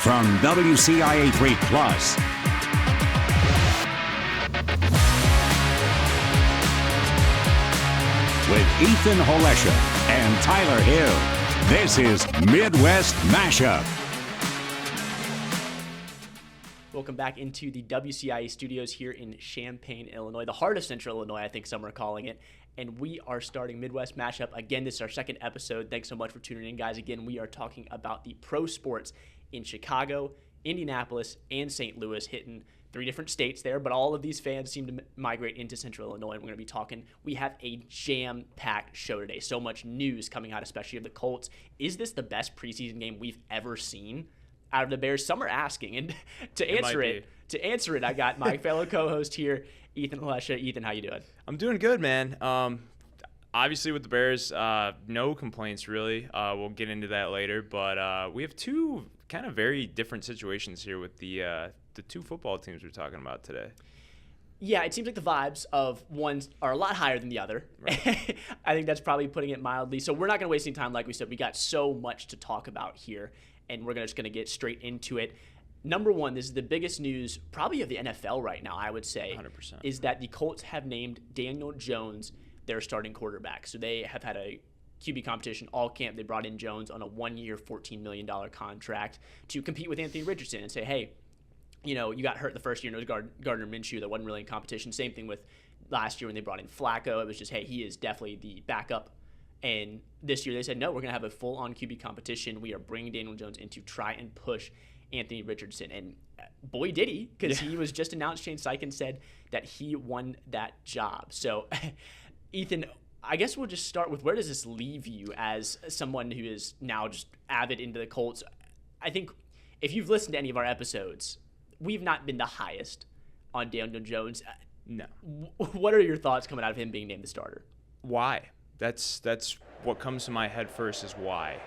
from WCIA 3 Plus. With Ethan Holesha and Tyler Hill, this is Midwest Mashup. Welcome back into the WCIA studios here in Champaign, Illinois, the heart of Central Illinois, I think some are calling it. And we are starting Midwest Mashup. Again, this is our second episode. Thanks so much for tuning in, guys. Again, we are talking about the pro sports in Chicago, Indianapolis, and St. Louis, hitting 3 different states there, but all of these fans seem to migrate into Central Illinois, and we're going to be talking. We have a jam-packed show today. So much news coming out, especially of the Colts. Is this the best preseason game we've ever seen out of the Bears? Some are asking, and to answer it, I got my fellow co-host here, Ethan Holesha. Ethan, how you doing? I'm doing good, man. Obviously, with the Bears, no complaints, really. We'll get into that later. But we have 2 kind of very different situations here with the 2 football teams we're talking about today. Yeah, it seems like the vibes of one are a lot higher than the other. Right. I think that's probably putting it mildly. So we're not going to waste any time. Like we said, we got so much to talk about here, and we're just going to get straight into it. Number one, this is the biggest news probably of the NFL right now, I would say, 100%. Is that the Colts have named Daniel Jones their starting quarterback. So they have had a QB competition all camp. They brought in Jones on a 1-year, $14 million contract to compete with Anthony Richardson and say, hey, you know, you got hurt the first year, and it was Gardner Minshew that wasn't really in competition. Same thing with last year when they brought in Flacco. It was just, hey, he is definitely the backup. And this year they said, no, we're going to have a full-on QB competition. We are bringing Daniel Jones in to try and push Anthony Richardson. And boy, did he, because he was just announced. Shane Steichen said that he won that job. So, Ethan, I guess we'll just start with, where does this leave you as someone who is now just avid into the Colts? I think if you've listened to any of our episodes, we've not been the highest on Daniel Jones. No. What are your thoughts coming out of him being named the starter? Why? That's what comes to my head first, is why.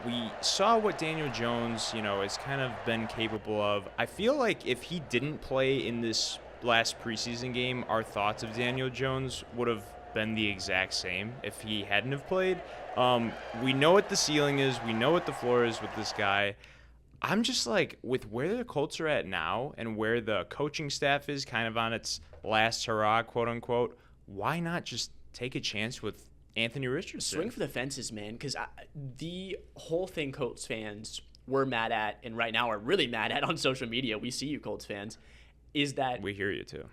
We saw what Daniel Jones, has kind of been capable of. I feel like if he didn't play in this last preseason game, our thoughts of Daniel Jones would have been the exact same if he hadn't have played. We know what the ceiling is. We know what the floor is with this guy. I'm just like, with where the Colts are at now and where the coaching staff is kind of on its last hurrah, quote unquote, why not just take a chance with Anthony Richardson? Swing for the fences, man, because the whole thing Colts fans were mad at, and right now are really mad at on social media, we see you Colts fans, is that we hear you too.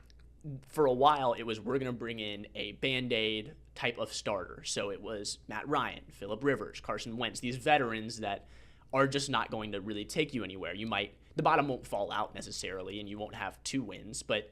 For a while, it was, we're going to bring in a Band-Aid type of starter. So it was Matt Ryan, Phillip Rivers, Carson Wentz, these veterans that are just not going to really take you anywhere. The bottom won't fall out necessarily, and you won't have 2 wins, but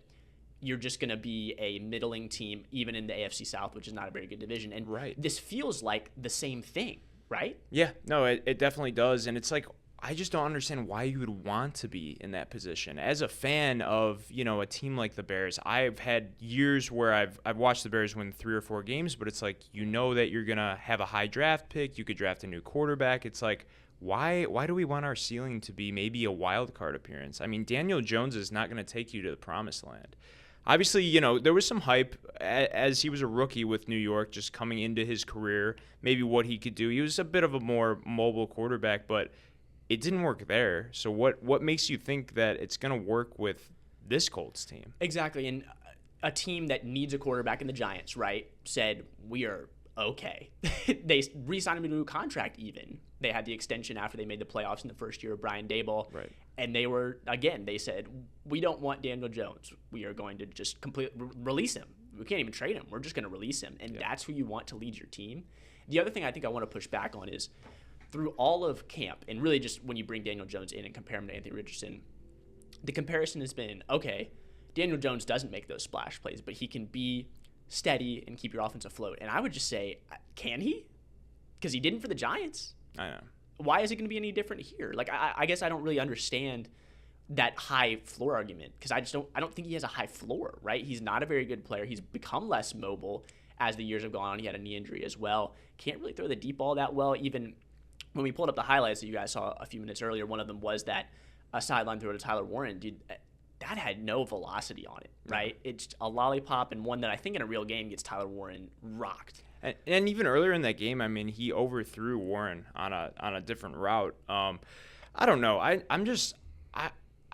you're just going to be a middling team, even in the AFC South, which is not a very good division. And This feels like the same thing, right? Yeah, no, it definitely does. And it's like, I just don't understand why you would want to be in that position. As a fan of, a team like the Bears, I've had years where I've watched the Bears win 3 or 4 games, but it's like, that you're going to have a high draft pick. You could draft a new quarterback. It's like, why do we want our ceiling to be maybe a wild card appearance? I mean, Daniel Jones is not going to take you to the promised land. Obviously, there was some hype as he was a rookie with New York, just coming into his career, maybe what he could do. He was a bit of a more mobile quarterback, but it didn't work there. So what makes you think that it's going to work with this Colts team? Exactly, and a team that needs a quarterback in the Giants, right, said, we are okay. They re-signed him to a new contract even. They had the extension after they made the playoffs in the first year of Brian Daboll. Right. And they said, we don't want Daniel Jones. We are going to just completely release him. We can't even trade him. We're just going to release him. And that's who you want to lead your team. The other thing I think I want to push back on is, through all of camp, and really just when you bring Daniel Jones in and compare him to Anthony Richardson, the comparison has been, okay, Daniel Jones doesn't make those splash plays, but he can be steady and keep your offense afloat. And I would just say, can he? Because he didn't for the Giants. I know. Why is it going to be any different here? Like, I guess I don't really understand that high floor argument, because I don't think he has a high floor, right? He's not a very good player. He's become less mobile as the years have gone on. He had a knee injury as well. Can't really throw the deep ball that well. Even when we pulled up the highlights that you guys saw a few minutes earlier, one of them was that a sideline throw to Tyler Warren. Dude, that had no velocity on it, right? It's a lollipop, and one that I think in a real game gets Tyler Warren rocked. And even earlier in that game, I mean, he overthrew Warren on a different route. I don't know.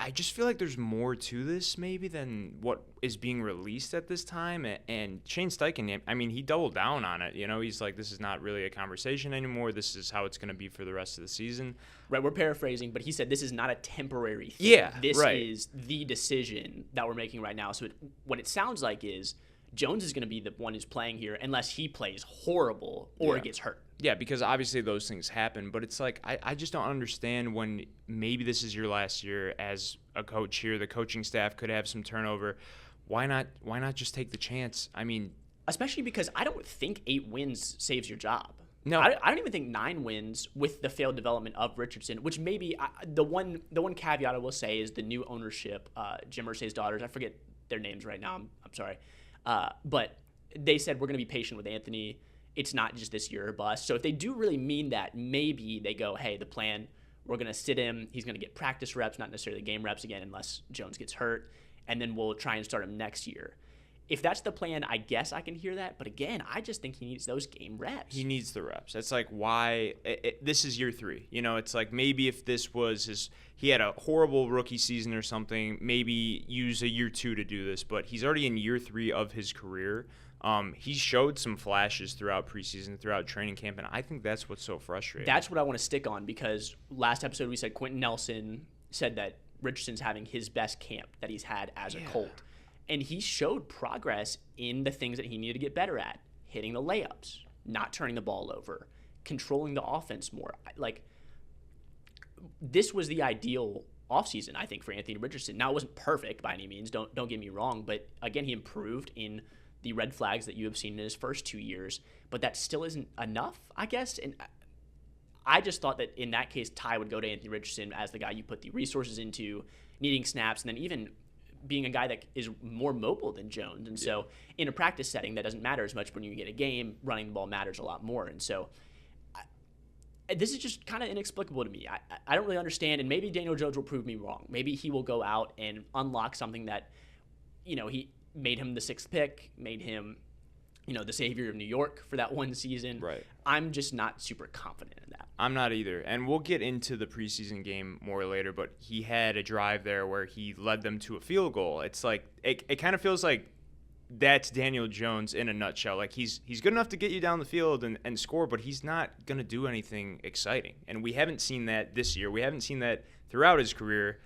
I just feel like there's more to this maybe than what is being released at this time. And Shane Steichen, I mean, he doubled down on it. You know, he's like, this is not really a conversation anymore. This is how it's going to be for the rest of the season. Right, we're paraphrasing, but he said this is not a temporary thing. Yeah, this right. is the decision that we're making right now. So what it sounds like is Jones is going to be the one who's playing here unless he plays horrible or gets hurt. Yeah, because obviously those things happen, but it's like I just don't understand when maybe this is your last year as a coach here. The coaching staff could have some turnover. Why not just take the chance? I mean, especially because I don't think 8 wins saves your job. No, I don't even think 9 wins with the failed development of Richardson, which maybe the one caveat I will say is the new ownership, Jim Irsay's daughters. I forget their names right now. I'm sorry, but they said we're going to be patient with Anthony. It's not just this year or bust. So if they do really mean that, maybe they go, hey, the plan, we're going to sit him. He's going to get practice reps, not necessarily game reps again, unless Jones gets hurt. And then we'll try and start him next year. If that's the plan, I guess I can hear that. But again, I just think he needs those game reps. He needs the reps. It's like, why? This is year 3. You know, it's like maybe if this was he had a horrible rookie season or something, maybe use a year 2 to do this. But he's already in year 3 of his career. He showed some flashes throughout preseason, throughout training camp, and I think that's what's so frustrating. That's what I want to stick on, because last episode we said Quentin Nelson said that Richardson's having his best camp that he's had as a Colt. And he showed progress in the things that he needed to get better at. Hitting the layups, not turning the ball over, controlling the offense more. Like, this was the ideal offseason, I think, for Anthony Richardson. Now, it wasn't perfect by any means, don't get me wrong, but again, he improved in the red flags that you have seen in his first 2 years, but that still isn't enough, I guess. And I just thought that in that case, Ty would go to Anthony Richardson as the guy you put the resources into, needing snaps, and then even being a guy that is more mobile than Jones. And so in a practice setting, that doesn't matter as much. When you get a game, running the ball matters a lot more. And so this is just kind of inexplicable to me. I don't really understand, and maybe Daniel Jones will prove me wrong. Maybe he will go out and unlock something that, you know, he made him the 6th pick, made him, you know, the savior of New York for that one season. Right. I'm just not super confident in that. I'm not either. And we'll get into the preseason game more later, but he had a drive there where he led them to a field goal. It's like, it kind of feels like that's Daniel Jones in a nutshell. Like, he's good enough to get you down the field and score, but he's not going to do anything exciting. And we haven't seen that this year. We haven't seen that throughout his career.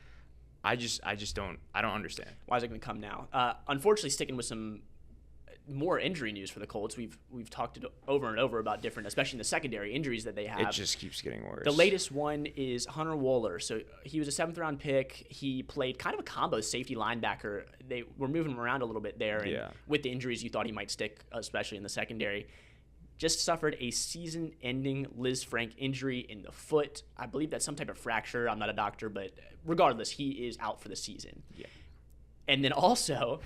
I don't understand. Why is it going to come now? Unfortunately, sticking with some more injury news for the Colts. We've talked it over and over about different, especially in the secondary, injuries that they have. It just keeps getting worse. The latest one is Hunter Wohler. So he was a 7th-round pick. He played kind of a combo safety linebacker. They were moving him around a little bit there. And with the injuries, you thought he might stick, especially in the secondary. Just suffered a season-ending Liz Frank injury in the foot. I believe that's some type of fracture. I'm not a doctor, but regardless, he is out for the season. Yeah. And then also,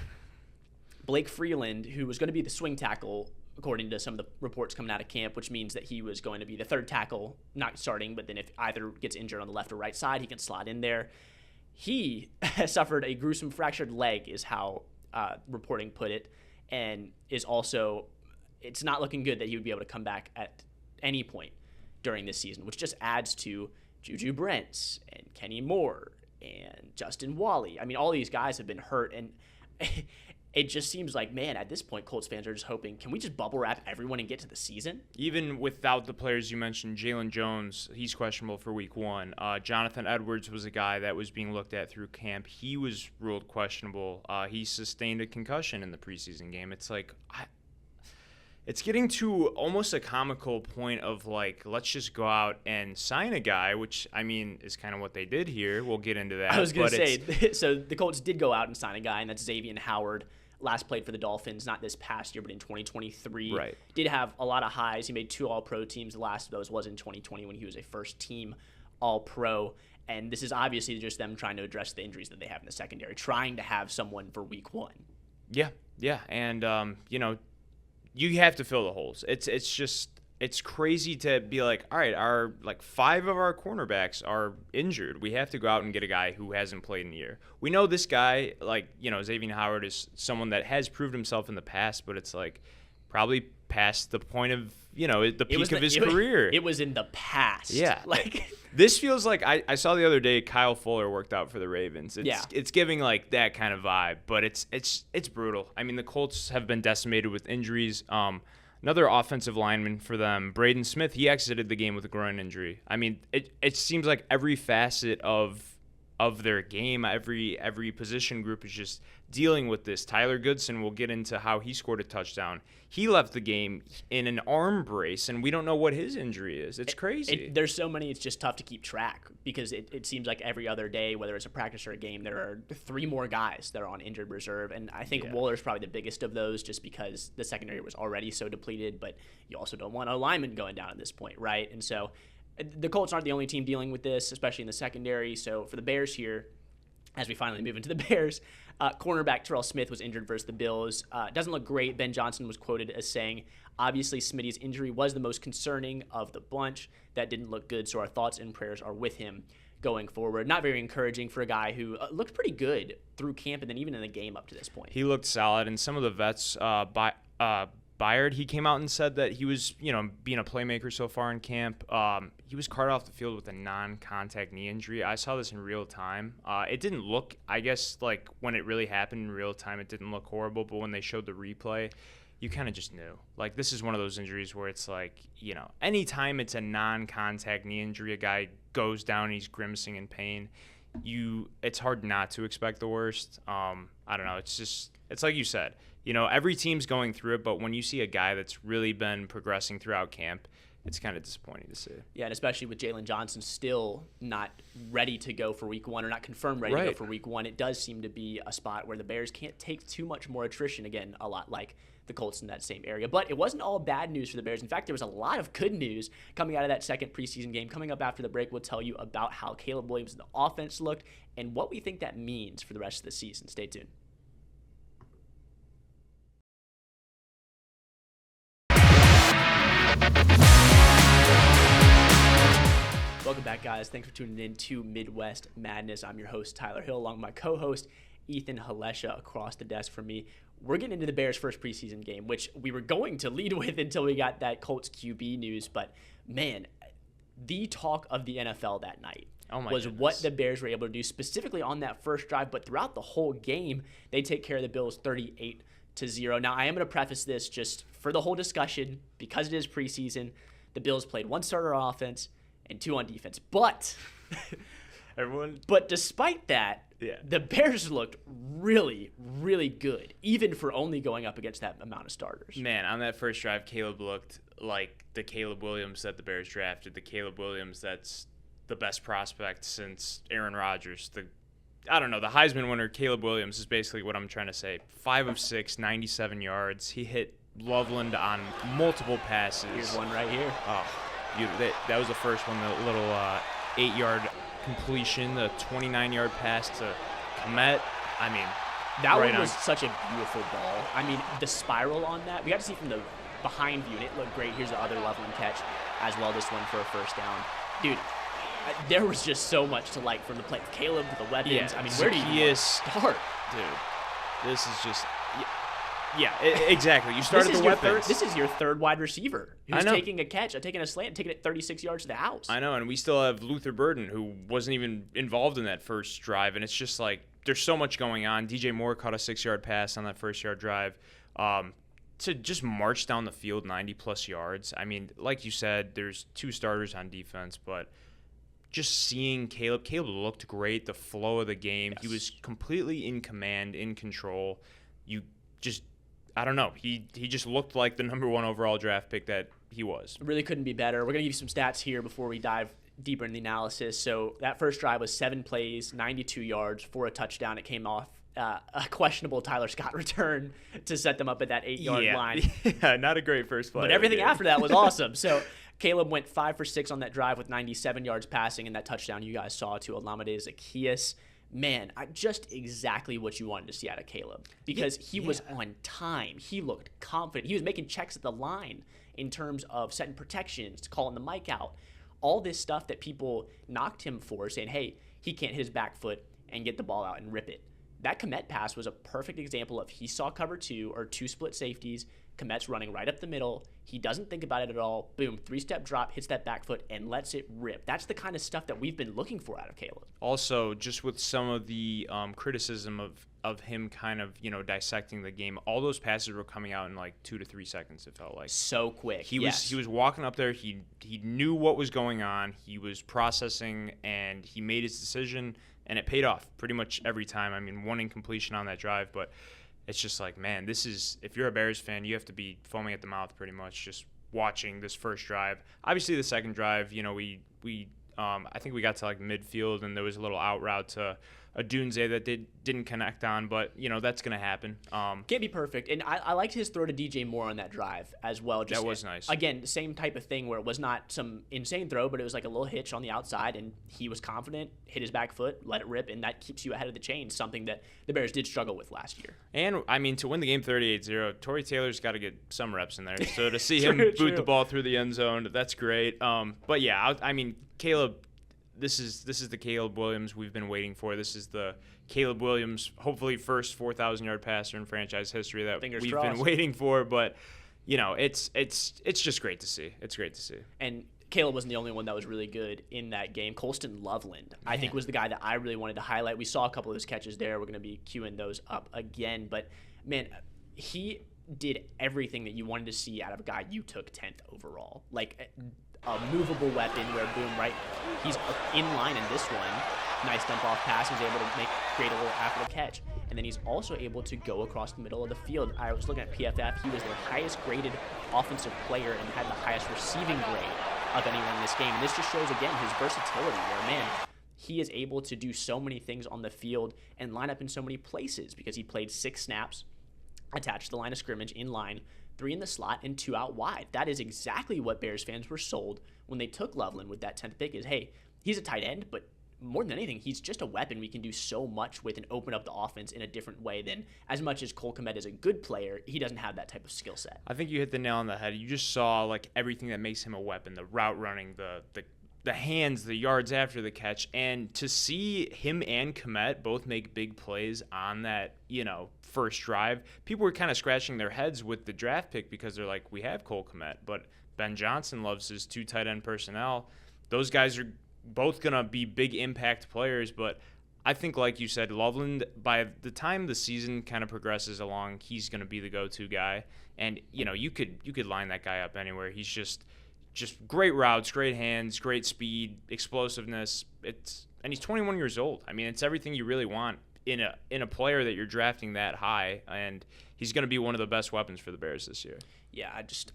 Blake Freeland, who was going to be the swing tackle, according to some of the reports coming out of camp, which means that he was going to be the 3rd tackle, not starting, but then if either gets injured on the left or right side, he can slot in there. He suffered a gruesome fractured leg, is how reporting put it, and is also, it's not looking good that he would be able to come back at any point during this season, which just adds to Juju Brents and Kenny Moore and Justin Wally. I mean, all these guys have been hurt, and it just seems like, man, at this point, Colts fans are just hoping, can we just bubble wrap everyone and get to the season? Even without the players you mentioned, Jalen Jones, he's questionable for week 1. Jonathan Edwards was a guy that was being looked at through camp. He was ruled questionable. He sustained a concussion in the preseason game. It's like, it's getting to almost a comical point of, like, let's just go out and sign a guy, which, I mean, is kind of what they did here. We'll get into that. I was going to say, so the Colts did go out and sign a guy, and that's Xavier Howard. Last played for the Dolphins, not this past year, but in 2023. Right. Did have a lot of highs. He made 2 All-Pro teams. The last of those was in 2020 when he was a first-team All-Pro. And this is obviously just them trying to address the injuries that they have in the secondary, trying to have someone for week 1. Yeah. And, you know, you have to fill the holes. It's crazy to be like, all right, our 5 of our cornerbacks are injured. We have to go out and get a guy who hasn't played in a year. We know this guy, Xavier Howard is someone that has proved himself in the past, but it's like, probably past the point of, the peak of his it career. It was in the past. Yeah. Like this feels like I saw the other day Kyle Fuller worked out for the Ravens. It's giving like that kind of vibe, but it's brutal. I mean, the Colts have been decimated with injuries. Another offensive lineman for them, Braden Smith, he exited the game with a groin injury. I mean, it seems like every facet of their game, every position group is just dealing with this. Tyler Goodson, will get into how he scored a touchdown. He left the game in an arm brace, and we don't know what his injury is. It's crazy. There's so many, it's just tough to keep track because it seems like every other day, whether it's a practice or a game, there are 3 more guys that are on injured reserve. And I think Wooler's probably the biggest of those just because the secondary was already so depleted, but you also don't want a lineman going down at this point, right? And so the Colts aren't the only team dealing with this, especially in the secondary. So for the Bears here, as we finally move into the Bears, cornerback Terrell Smith was injured versus the Bills. Doesn't look great. Ben Johnson was quoted as saying, obviously Smitty's injury was the most concerning of the bunch. That didn't look good, so our thoughts and prayers are with him going forward. Not very encouraging for a guy who looked pretty good through camp and then even in the game up to this point. He looked solid, and some of the vets, Byard, he came out and said that he was, being a playmaker so far in camp. He was carted off the field with a non-contact knee injury. I saw this in real time. It didn't look, I guess, like when it really happened in real time, it didn't look horrible. But when they showed the replay, you kind of just knew. Like, this is one of those injuries where it's like, anytime it's a non-contact knee injury, a guy goes down and he's grimacing in pain, it's hard not to expect the worst. I don't know. It's like you said. Every team's going through it, but when you see a guy that's really been progressing throughout camp, it's kind of disappointing to see. Yeah, and especially with Jalen Johnson still not ready to go for week 1 or not confirmed ready to go for week 1, it does seem to be a spot where the Bears can't take too much more attrition. Again, a lot like the Colts in that same area. But it wasn't all bad news for the Bears. In fact, there was a lot of good news coming out of that second preseason game. Coming up after the break, we'll tell you about how Caleb Williams and the offense looked and what we think that means for the rest of the season. Stay tuned. Welcome back, guys. Thanks for tuning in to Midwest Madness. I'm your host, Tyler Hill, along with my co-host, Ethan Halesha, across the desk from me. We're getting into the Bears' first preseason game, which we were going to lead with until we got that Colts QB news. But, man, the talk of the NFL that night was goodness. What the Bears were able to do specifically on that first drive. But throughout the whole game, they take care of the Bills 38-0. Now, I am going to preface this just for the whole discussion because it is preseason. The Bills played 1 starter on offense and 2 on defense. But despite that, the Bears looked really, really good, even for only going up against that amount of starters. Man, on that first drive, Caleb looked like the Caleb Williams that the Bears drafted, the Caleb Williams that's the best prospect since Aaron Rodgers. The Heisman winner, Caleb Williams, is basically what I'm trying to say. 5 of 6, 97 yards. He hit Loveland on multiple passes. Here's one right here. Oh, that was the first one, the little 8-yard completion, the 29-yard pass to Komet. I mean, that one was such a beautiful ball. I mean, the spiral on that, we got to see from the behind view, and it looked great. Here's the other Loveland catch as well, this one for a first down. Dude, there was just so much to like from the play. Caleb, the weapons. Yeah, I mean, where do you start? Dude, this is just... Yeah, exactly. You started the weapons. This is your third wide receiver who's taking a catch, taking a slant, taking it 36 yards to the house. I know, and we still have Luther Burden, who wasn't even involved in that first drive, and it's just like there's so much going on. DJ Moore caught a 6-yard pass on that first-yard drive. To just march down the field 90-plus yards. I mean, like you said, there's 2 starters on defense, but just seeing Caleb looked great. The flow of the game, He was completely in command, in control. I don't know. He just looked like the number 1 overall draft pick that he was. Really couldn't be better. We're going to give you some stats here before we dive deeper in the analysis. So that first drive was 7 plays, 92 yards for a touchdown. It came off a questionable Tyler Scott return to set them up at that 8-yard line. Yeah, not a great first play. But everything after that was awesome. So Caleb went 5 for 6 on that drive with 97 yards passing, and that touchdown you guys saw to Olamide Zaccheaus. Man, just exactly what you wanted to see out of Caleb because he was on time. He looked confident. He was making checks at the line in terms of setting protections, calling the mic out, all this stuff that people knocked him for, saying, hey, he can't hit his back foot and get the ball out and rip it. That Komet pass was a perfect example of he saw cover 2 or 2 split safeties, Komet's running right up the middle. He doesn't think about it at all. Boom, 3-step drop, hits that back foot, and lets it rip. That's the kind of stuff that we've been looking for out of Caleb. Also, just with some of the criticism of him kind of, dissecting the game, all those passes were coming out in like 2 to 3 seconds, it felt like. So quick. He was walking up there. He knew what was going on. He was processing, and he made his decision, and it paid off pretty much every time. I mean, one incompletion on that drive, but it's just like, man, this is, if you're a Bears fan, you have to be foaming at the mouth pretty much just watching this first drive. Obviously, the second drive, I think we got to like midfield, and there was a little out route to a Dunze that didn't connect on, but that's going to happen. Can't be perfect. And I liked his throw to DJ Moore on that drive as well. That was nice. Again, the same type of thing where it was not some insane throw, but it was like a little hitch on the outside, and he was confident, hit his back foot, let it rip, and that keeps you ahead of the chain, something that the Bears did struggle with last year. And, I mean, to win the game 38-0, Torrey Taylor's got to get some reps in there. So to see him boot the ball through the end zone, that's great. But, yeah, I mean, Caleb, this is the Caleb Williams we've been waiting for. This is the Caleb Williams, hopefully first 4,000-yard passer in franchise history that we've been waiting for. But, it's just great to see. It's great to see. And Caleb wasn't the only one that was really good in that game. Colston Loveland, I think, was the guy that I really wanted to highlight. We saw a couple of his catches there. We're going to be queuing those up again. But, man, he did everything that you wanted to see out of a guy you took 10th overall. Like a movable weapon where, boom, right, he's in line in this one. Nice dump off pass. He's able to create a little after the catch. And then he's also able to go across the middle of the field. I was looking at PFF. He was their highest graded offensive player and had the highest receiving grade of anyone in this game. And this just shows, again, his versatility where, man, he is able to do so many things on the field and line up in so many places because he played 6 snaps attached to the line of scrimmage in line, 3 in the slot, and 2 out wide. That is exactly what Bears fans were sold when they took Loveland with that 10th pick is, hey, he's a tight end, but more than anything, he's just a weapon we can do so much with and open up the offense in a different way than as much as Cole Kmet is a good player, he doesn't have that type of skill set. I think you hit the nail on the head. You just saw like everything that makes him a weapon, the route running, the hands, the yards after the catch, and to see him and Kmet both make big plays on that, first drive, people were kind of scratching their heads with the draft pick because they're like, we have Cole Kmet, but Ben Johnson loves his 2 tight end personnel. Those guys are both going to be big impact players, but I think, like you said, Loveland, by the time the season kind of progresses along, he's going to be the go-to guy. And, you could line that guy up anywhere. He's just great routes, great hands, great speed, explosiveness. And he's 21 years old. I mean, it's everything you really want in a player that you're drafting that high, and he's going to be one of the best weapons for the Bears this year. Yeah, I just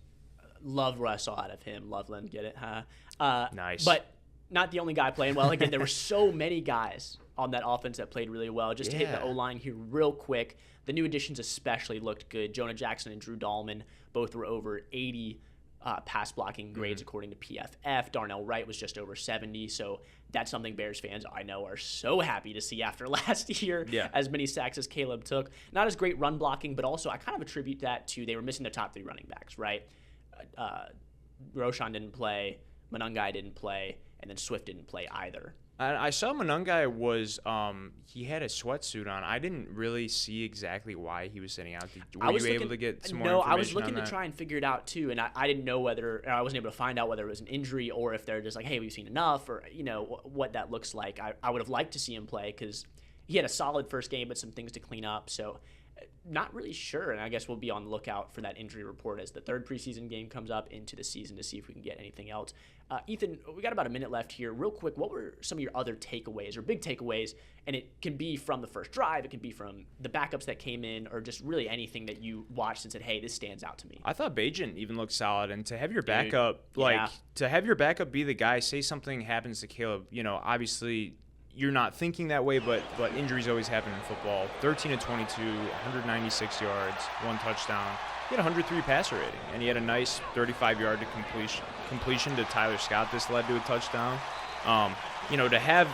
love what I saw out of him. Loveland, get it, huh? Nice. But not the only guy playing well. Again, there were so many guys on that offense that played really well. Just to hit the O-line here real quick, the new additions especially looked good. Jonah Jackson and Drew Dahlman both were over 80 pass blocking grades according to PFF. Darnell Wright was just over 70, so that's something Bears fans I know are so happy to see after last year. Yeah. As many sacks as Caleb took. Not as great run blocking, but also I kind of attribute that to they were missing their top 3 running backs, right? Roshan didn't play, Monangai didn't play, and then Swift didn't play either. I saw Monangai was he had a sweatsuit on. I didn't really see exactly why he was sitting out. Were you able to get some more information on that? No, I was looking to try and figure it out too, and I didn't know whether I wasn't able to find out whether it was an injury or if they're just like, hey, we've seen enough, or what that looks like. I would have liked to see him play because he had a solid first game, but some things to clean up. So not really sure, and I guess we'll be on the lookout for that injury report as the 3rd preseason game comes up into the season to see if we can get anything else. Ethan, we got about a minute left here. Real quick, what were some of your other takeaways or big takeaways? And it can be from the first drive, it can be from the backups that came in, or just really anything that you watched and said, hey, this stands out to me. I thought Bajan even looked solid, and to have your backup, to have your backup be the guy, say something happens to Caleb, obviously you're not thinking that way, but injuries always happen in football. 13 of 22, 196 yards, 1 touchdown. He had 103 passer rating, and he had a nice 35-yard to completion to Tyler Scott. This led to a touchdown. To have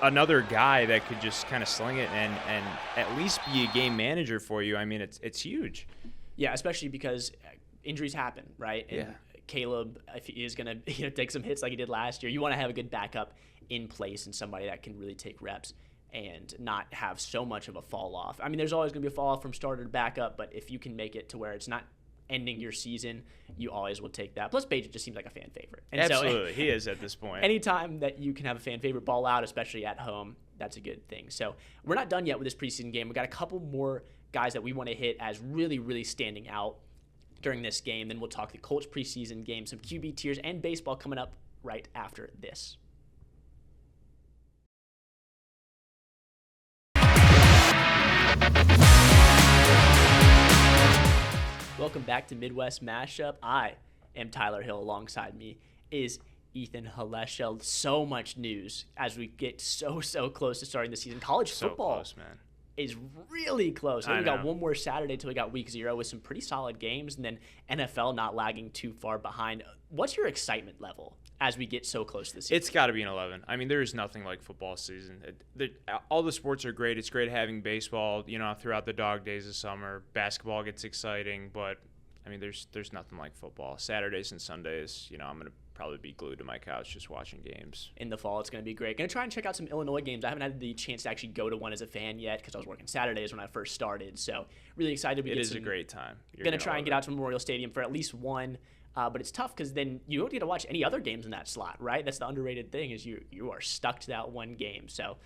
another guy that could just kind of sling it and at least be a game manager for you, I mean, it's huge. Yeah, especially because injuries happen, right? And Caleb, if he is going to take some hits like he did last year, you want to have a good backup in place and somebody that can really take reps and not have so much of a fall off. I mean, there's always going to be a fall off from starter to backup, but if you can make it to where it's not ending your season, you always will take that. Plus, Page just seems like a fan favorite. And Absolutely, he is at this point. Anytime that you can have a fan favorite ball out, especially at home, that's a good thing. So we're not done yet with this preseason game. We got a couple more guys that we want to hit as really, really standing out during this game. Then we'll talk the Colts preseason game, some QB tiers, and baseball coming up right after this. Welcome back to Midwest Mashup. I am Tyler Hill. Alongside me is Ethan Haleshel. So much news as we get so close to starting the season. College football close, man. Is really close. We got one more Saturday till we got week 0 with some pretty solid games, and then NFL not lagging too far behind. What's your excitement level as we get so close to the season? It's got to be an 11. I mean, there is nothing like football season. All the sports are great. It's great having baseball, throughout the dog days of summer. Basketball gets exciting, but I mean, there's nothing like football. Saturdays and Sundays, I'm going to probably be glued to my couch just watching games. In the fall, it's going to be great. Going to try and check out some Illinois games. I haven't had the chance to actually go to one as a fan yet because I was working Saturdays when I first started. So really excited. It is a great time. Going to try and get out to Memorial Stadium for at least one. But it's tough because then you don't get to watch any other games in that slot, right? That's the underrated thing is you are stuck to that one game. So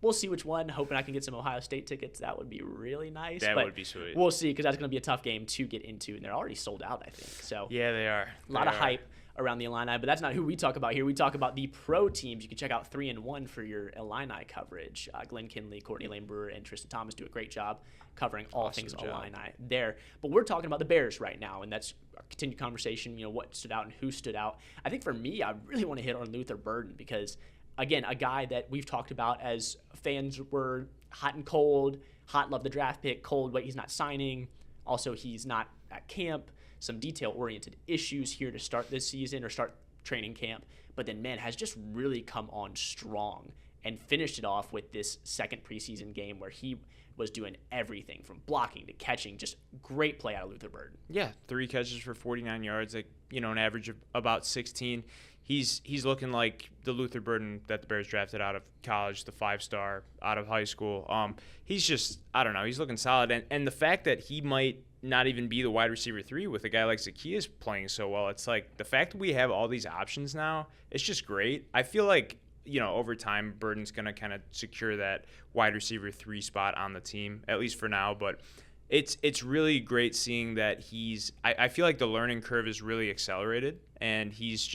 we'll see which one. Hoping I can get some Ohio State tickets. That would be really nice. That would be sweet. We'll see because that's going to be a tough game to get into, and they're already sold out, I think. So yeah, they are. A lot of hype around the Illini, but that's not who we talk about here. We talk about the pro teams. You can check out 3 and 1 for your Illini coverage. Glenn Kinley, Courtney Lane Brewer, and Tristan Thomas do a great job covering all things Illini there. But we're talking about the Bears right now, and that's a continued conversation, what stood out and who stood out. I think for me, I really want to hit on Luther Burden because, again, a guy that we've talked about as fans were hot and cold. Hot, love the draft pick. Cold, wait, he's not signing. Also, he's not at camp. Some detail-oriented issues here to start this season or start training camp. But then, man, has just really come on strong and finished it off with this second preseason game where he was doing everything from blocking to catching. Just great play out of Luther Burden. Yeah, 3 catches for 49 yards, an average of about 16. He's looking like the Luther Burden that the Bears drafted out of college, the 5-star out of high school. He's just, I don't know, he's looking solid. And the fact that he might not even be the wide receiver 3 with a guy like Zacchaeus playing so well, it's like the fact that we have all these options now, it's just great. I feel like, over time, Burden's going to kind of secure that wide receiver 3 spot on the team, at least for now. But it's really great seeing that I feel like the learning curve is really accelerated, and he's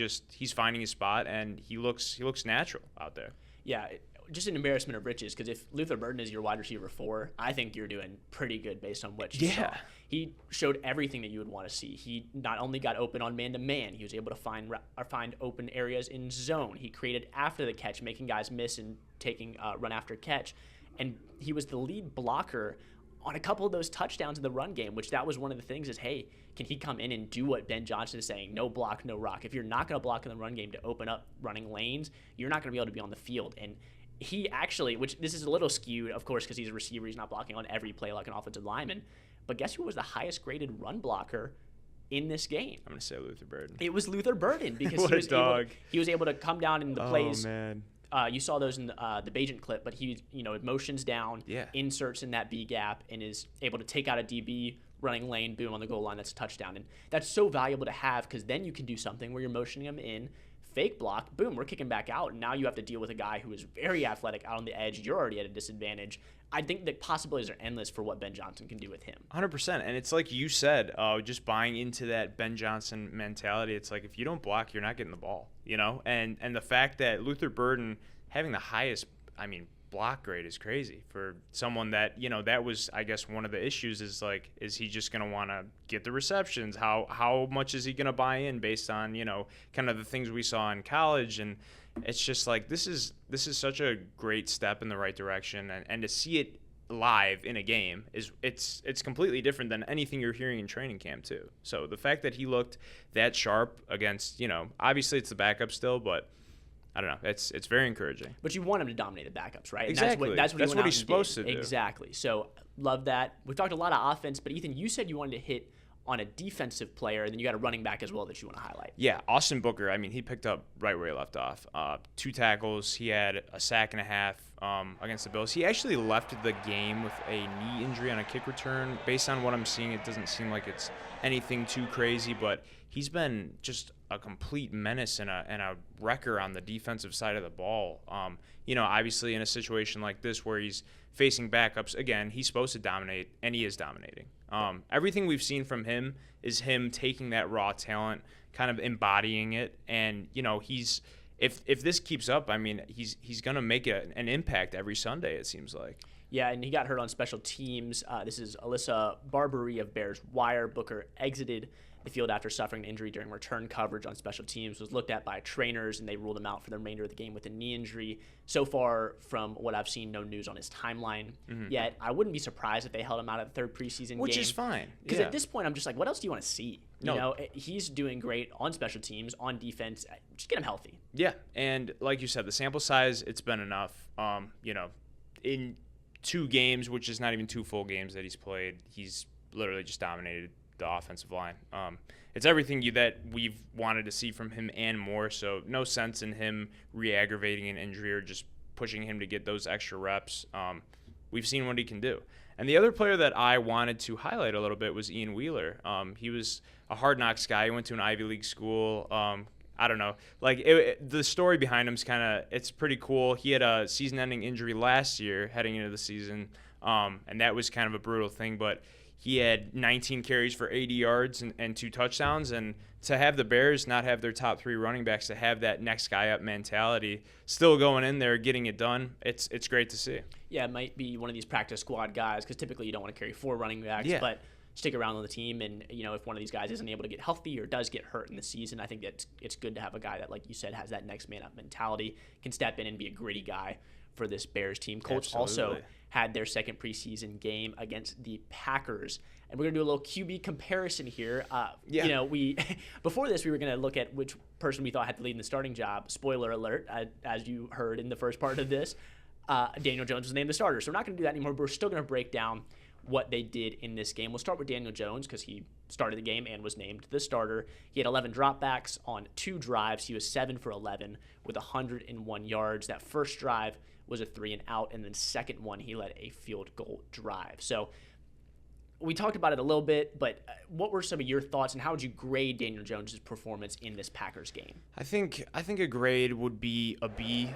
finding his spot, and he looks natural out there. Yeah, just an embarrassment of riches because if Luther Burden is your wide receiver 4, I think you're doing pretty good based on what you saw. He showed everything that you would want to see. He not only got open on man-to-man, he was able to find open areas in zone. He created after the catch, making guys miss and taking run after catch. And he was the lead blocker on a couple of those touchdowns in the run game, which that was one of the things is, hey, can he come in and do what Ben Johnson is saying? No block, no rock. If you're not going to block in the run game to open up running lanes, you're not going to be able to be on the field. And he actually, which this is a little skewed, of course, because he's a receiver. He's not blocking on every play like an offensive lineman. But guess who was the highest graded run blocker in this game? I'm going to say Luther Burden. It was Luther Burden because he was able to come down in the plays. Oh, man. You saw those in the Bajent clip, but he motions down, inserts in that B gap, and is able to take out a DB, running lane, boom, on the goal line. That's a touchdown. And that's so valuable to have because then you can do something where you're motioning him in, fake block, boom, we're kicking back out. And now you have to deal with a guy who is very athletic out on the edge. You're already at a disadvantage. I think the possibilities are endless for what Ben Johnson can do with him. 100%. And it's like you said, just buying into that Ben Johnson mentality. It's like if you don't block, you're not getting the ball, And the fact that Luther Burden having the highest, block grade is crazy for someone that, that was, I guess, one of the issues is like, is he just going to want to get the receptions? How much is he going to buy in based on, kind of the things we saw in college? And it's just like, this is such a great step in the right direction. And to see it live in a game it's completely different than anything you're hearing in training camp too. So the fact that he looked that sharp against, obviously it's the backup still, but I don't know. It's very encouraging. But you want him to dominate the backups, right? Exactly. And that's what he's supposed to do. Exactly. So love that. We've talked a lot of offense, but Ethan, you said you wanted to hit on a defensive player, and then you got a running back as well that you want to highlight. Yeah, Austin Booker, I mean, he picked up right where he left off. 2 tackles. He had a sack and a half against the Bills. He actually left the game with a knee injury on a kick return. Based on what I'm seeing, it doesn't seem like it's anything too crazy, but he's been just a complete menace and a wrecker on the defensive side of the ball. Obviously in a situation like this where he's facing backups, again, he's supposed to dominate, and he is dominating. Everything we've seen from him is him taking that raw talent, kind of embodying it, and he's if this keeps up, I mean, he's gonna make an impact every Sunday, it seems like. Yeah, and he got hurt on special teams. This is Alyssa Barbary of Bears Wire. Booker exited the field after suffering an injury during return coverage on special teams, was looked at by trainers, and they ruled him out for the remainder of the game with a knee injury. So far, from what I've seen, no news on his timeline yet. I wouldn't be surprised if they held him out at the third preseason game. Which is fine. Because at this point, I'm just like, what else do you want to see? He's doing great on special teams, on defense. Just get him healthy. Yeah, and like you said, the sample size, it's been enough. In 2 games, which is not even 2 full games that he's played, he's literally just dominated the offensive line. It's everything that we've wanted to see from him and more, so no sense in him re-aggravating an injury or just pushing him to get those extra reps. We've seen what he can do. And the other player that I wanted to highlight a little bit was Ian Wheeler. He was a Hard Knocks guy. He went to an Ivy League school. I don't know. The story behind him is it's pretty cool. He had a season-ending injury last year heading into the season, and that was kind of a brutal thing, but he had 19 carries for 80 yards and 2 touchdowns. And to have the Bears not have their top 3 running backs, to have that next guy up mentality, still going in there, getting it done, it's great to see. Yeah, it might be one of these practice squad guys, because typically you don't want to carry 4 running backs, but stick around on the team. And, if one of these guys isn't able to get healthy or does get hurt in the season, I think that it's good to have a guy that, like you said, has that next man up mentality, can step in and be a gritty guy for this Bears team. Colts also had their second preseason game against the Packers. And we're going to do a little QB comparison here. We before this, we were going to look at which person we thought had to lead in the starting job. Spoiler alert, as you heard in the first part of this, Daniel Jones was named the starter. So we're not going to do that anymore, but we're still going to break down what they did in this game. We'll start with Daniel Jones because he started the game and was named the starter. He had 11 dropbacks on 2 drives. He was 7 for 11 with 101 yards. That first drive was a 3-and-out, and then second one, he led a field goal drive. So we talked about it a little bit, but what were some of your thoughts, and how would you grade Daniel Jones' performance in this Packers game? I think a grade would be a B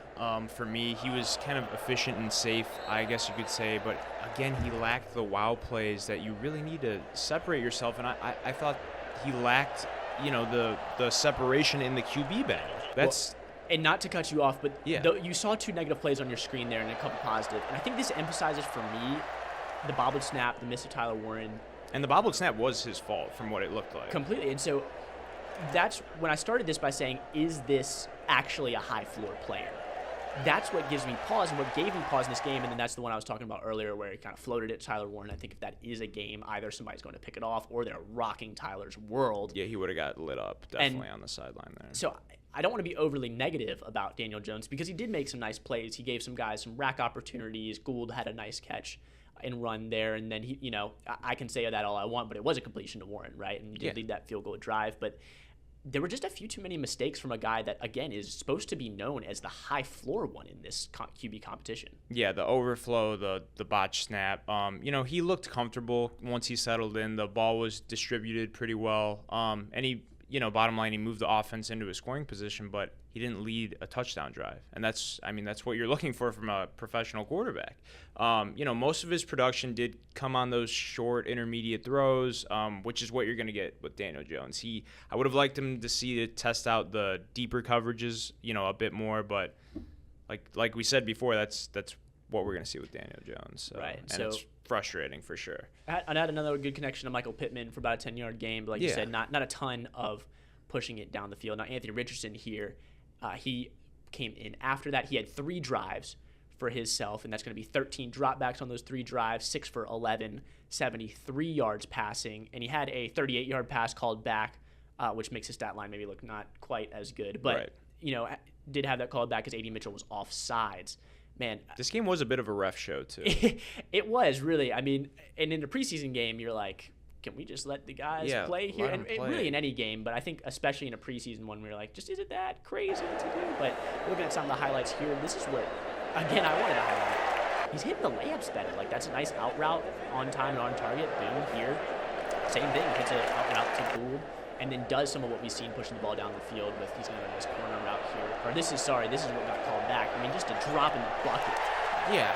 for me. He was kind of efficient and safe, I guess you could say, but again, he lacked the wow plays that you really need to separate yourself, and I thought he lacked, the separation in the QB battle. And not to cut you off, but you saw 2 negative plays on your screen there and a couple positive, and I think this emphasizes for me the bobbled snap, the miss of Tyler Warren. And the bobbled snap was his fault from what it looked like. Completely. And so that's when I started this by saying, is this actually a high floor player? That's what gives me pause, and what gave me pause in this game, and then that's the one I was talking about earlier where he kind of floated at Tyler Warren. I think if that is a game, either somebody's going to pick it off or they're rocking Tyler's world. Yeah, he would have got lit up definitely on the sideline there. So I don't want to be overly negative about Daniel Jones because he did make some nice plays. He gave some guys some rack opportunities. Gould had a nice catch and run there, and then he, I can say that all I want, but it was a completion to Warren, right? And he did lead that field goal drive, but there were just a few too many mistakes from a guy that, again, is supposed to be known as the high floor one in this QB competition. Yeah, the overflow, the botch snap. He looked comfortable once he settled in. The ball was distributed pretty well, and he, bottom line, he moved the offense into a scoring position, but he didn't lead a touchdown drive. And that's what you're looking for from a professional quarterback. Most of his production did come on those short, intermediate throws, which is what you're going to get with Daniel Jones. I would have liked him to test out the deeper coverages, a bit more, but like we said before, that's what we're going to see with Daniel Jones. Right. And it's frustrating for sure. I had another good connection to Michael Pittman for about a 10-yard game, but like you said, not a ton of pushing it down the field. Now, Anthony Richardson here, he came in after that. He had 3 drives for himself, and that's going to be 13 dropbacks on those 3 drives, 6 for 11, 73 yards passing, and he had a 38-yard pass called back, which makes his stat line maybe look not quite as good. But, did have that called back because A.D. Mitchell was offsides. Man, this game was a bit of a ref show, too. It was, really. I mean, and in the preseason game, you're like, can we just let the guys Yeah, play here? let 'em And play. really in any game, but I think especially in a preseason one, we're like, just is it that crazy to do? But looking at some of the highlights here, this is what, again, I wanted to highlight. He's hitting the layups better. Like, that's a nice out route, on time and on target. Boom, here. Same thing, hits an out route to Gould, and then does some of what we've seen pushing the ball down the field with, he's going to this corner route here. Or this is what got called back. I mean, just a drop in the bucket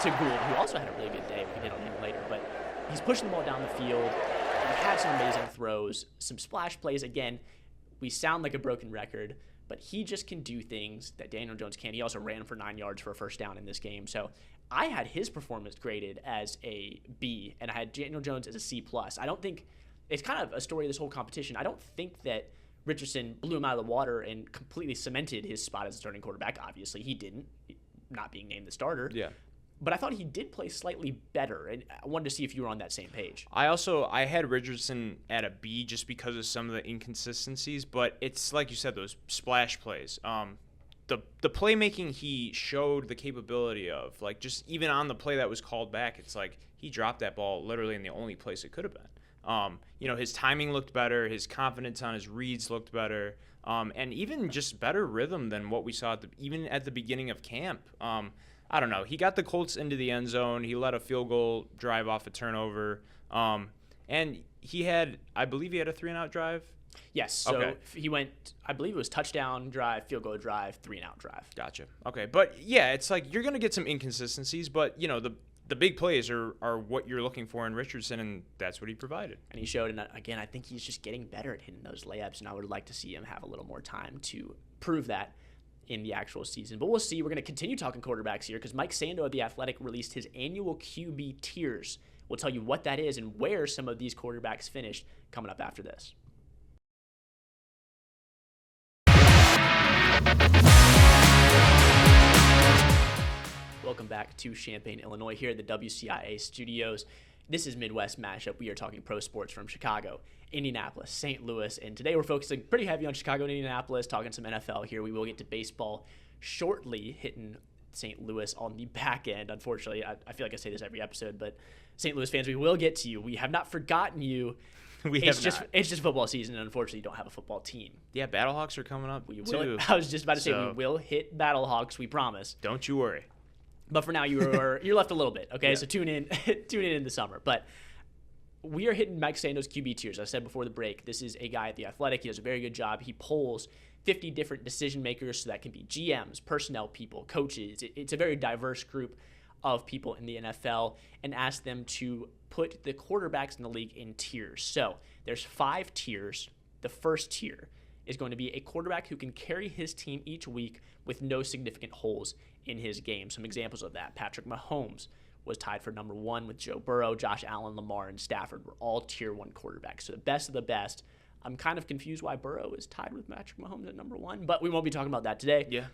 to Gould, who also had a really good day. We can hit on him later, but he's pushing the ball down the field. He had some amazing throws, some splash plays. Again, we sound like a broken record, but he just can do things that Daniel Jones can. He also ran for 9 yards for a first down in this game. So I had his performance graded as a B, and I had Daniel Jones as a C+. I don't think it's kind of a story of this whole competition. I don't think that Richardson blew him out of the water and completely cemented his spot as a starting quarterback. Obviously, he didn't, not being named the starter. Yeah. But I thought he did play slightly better, and I wanted to see if you were on that same page. I had Richardson at a B just because of some of the inconsistencies, but it's like you said, those splash plays. The playmaking he showed the capability of, like just even on the play that was called back, it's like he dropped that ball literally in the only place it could have been. His timing looked better, his confidence on his reads looked better, and even just better rhythm than what we saw even at the beginning of camp. I don't know. He got the Colts into the end zone. He let a field goal drive off a turnover. And I believe he had a 3-and-out drive. Yes. So he went, I believe it was touchdown drive, field goal drive, 3-and-out drive. Gotcha. Okay. But yeah, it's like you're going to get some inconsistencies, but the big plays are what you're looking for in Richardson, and that's what he provided. And he showed, and again, I think he's just getting better at hitting those layups, and I would like to see him have a little more time to prove that in the actual season. But we'll see. We're going to continue talking quarterbacks here because Mike Sando of The Athletic released his annual QB tiers. We'll tell you what that is and where some of these quarterbacks finished coming up after this. Welcome back to Champaign, Illinois, here at the WCIA studios. This is Midwest Mashup. We are talking pro sports from Chicago, Indianapolis, St. Louis, and today we're focusing pretty heavy on Chicago and Indianapolis, talking some NFL here. We will get to baseball shortly, hitting St. Louis on the back end. Unfortunately, I feel like I say this every episode, but St. Louis fans, we will get to you. We have not forgotten you. It's just football season, and unfortunately, you don't have a football team. Yeah, Battlehawks are coming up too. I was just about to say, we will hit Battlehawks, we promise. Don't you worry. But for now, you're left a little bit, okay? Yeah. So tune in in the summer. But we are hitting Mike Sando's QB tiers. I said before the break, this is a guy at The Athletic. He does a very good job. He polls 50 different decision makers, so that can be GMs, personnel people, coaches. It's a very diverse group of people in the NFL, and asks them to put the quarterbacks in the league in tiers. So there's 5 tiers. The first tier is going to be a quarterback who can carry his team each week with no significant holes in his game. Some examples of that: Patrick Mahomes was tied for number 1 with Joe Burrow. Josh Allen, Lamar, and Stafford were all tier 1 quarterbacks. So the best of the best. I'm kind of confused why Burrow is tied with Patrick Mahomes at number 1, but we won't be talking about that today. Yeah,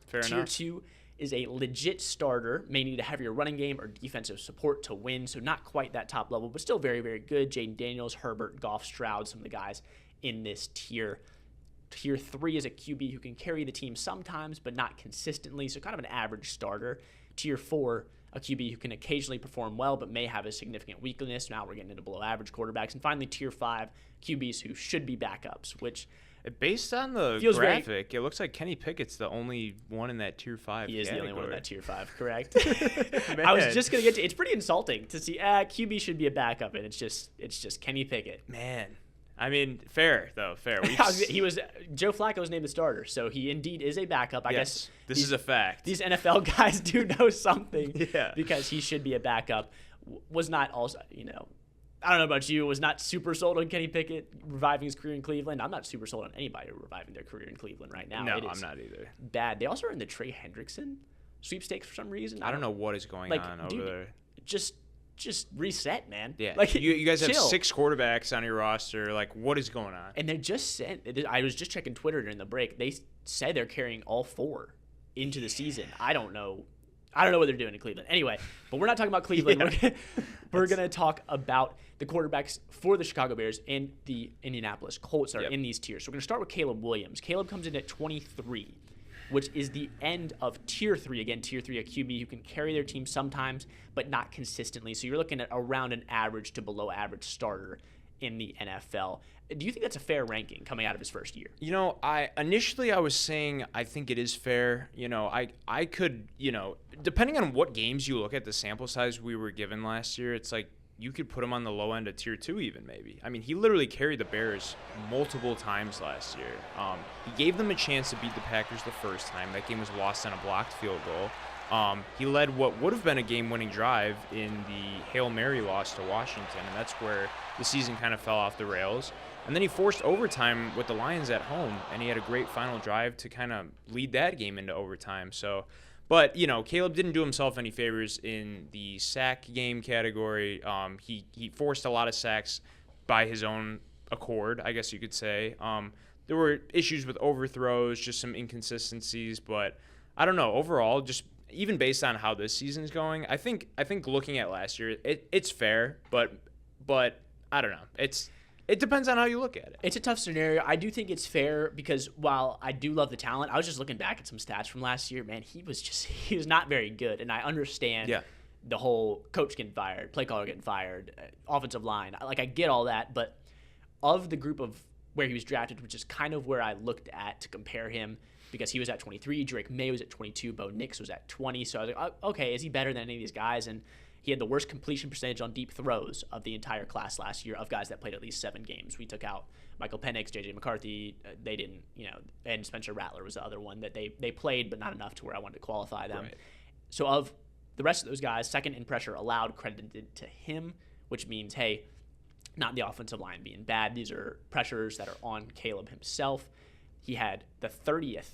fair enough. Tier 2 is a legit starter, may need a heavier running game or defensive support to win, so not quite that top level, but still very, very good. Jaden Daniels, Herbert, Goff, Stroud, some of the guys in this tier. Tier 3 is a QB who can carry the team sometimes, but not consistently, so kind of an average starter. Tier 4, a QB who can occasionally perform well, but may have a significant weakness. Now we're getting into below average quarterbacks. And finally, Tier 5, QBs who should be backups, which based on the graphic, it looks like Kenny Pickett's the only one in that Tier 5 He is category. the only one in that Tier 5, correct? I was just going to get to it's pretty insulting to see QB should be a backup, and it's just Kenny Pickett. Man. I mean, fair. Joe Flacco was named the starter, so he indeed is a backup. I guess this is a fact. These NFL guys do know something, yeah, because he should be a backup. Was not also, I don't know about you, was not super sold on Kenny Pickett reviving his career in Cleveland. I'm not super sold on anybody reviving their career in Cleveland right now. No, I'm not either. Bad. They also are in the Trey Hendrickson sweepstakes for some reason. I don't know what is going on over there. Just reset, man. Yeah, like you guys have chill. 6 quarterbacks on your roster. Like, what is going on? And they're just sent. I was just checking Twitter during the break. They said they're carrying all 4 into the season. I don't know what they're doing in Cleveland. Anyway, but we're not talking about Cleveland. Yeah. We're gonna talk about the quarterbacks for the Chicago Bears and the Indianapolis Colts that are in these tiers. So we're gonna start with Caleb Williams. Caleb comes in at 23. Which is the end of Tier 3. Again, Tier 3, a QB who can carry their team sometimes, but not consistently. So you're looking at around an average to below average starter in the NFL. Do you think that's a fair ranking coming out of his first year? I was saying I think it is fair. I could, depending on what games you look at, the sample size we were given last year, it's like you could put him on the low end of tier 2 even maybe. I mean, he literally carried the Bears multiple times last year. He gave them a chance to beat the Packers the first time. That game was lost on a blocked field goal. He led what would have been a game-winning drive in the Hail Mary loss to Washington, and that's where the season kind of fell off the rails. And then he forced overtime with the Lions at home, and he had a great final drive to kind of lead that game into overtime. But Caleb didn't do himself any favors in the sack game category. He forced a lot of sacks by his own accord, I guess you could say. There were issues with overthrows, just some inconsistencies, but I don't know. Overall, just even based on how this season's going, I think looking at last year, it's fair, but I don't know. It depends on how you look at it. It's a tough scenario. I do think it's fair because while I do love the talent, I was just looking back at some stats from last year. Man, he was not very good, and I understand the whole coach getting fired, play caller getting fired, offensive line. I get all that, but of the group of where he was drafted, which is kind of where I looked at to compare him, because he was at 23, Drake May was at 22, Bo Nix was at 20. So I was like, okay, is he better than any of these guys? And he had the worst completion percentage on deep throws of the entire class last year of guys that played at least 7 games. We took out Michael Penix, J.J. McCarthy. They didn't, and Spencer Rattler was the other one that they played, but not enough to where I wanted to qualify them. Right. So of the rest of those guys, second in pressure allowed credited to him, which means, hey, not the offensive line being bad. These are pressures that are on Caleb himself. He had the 30th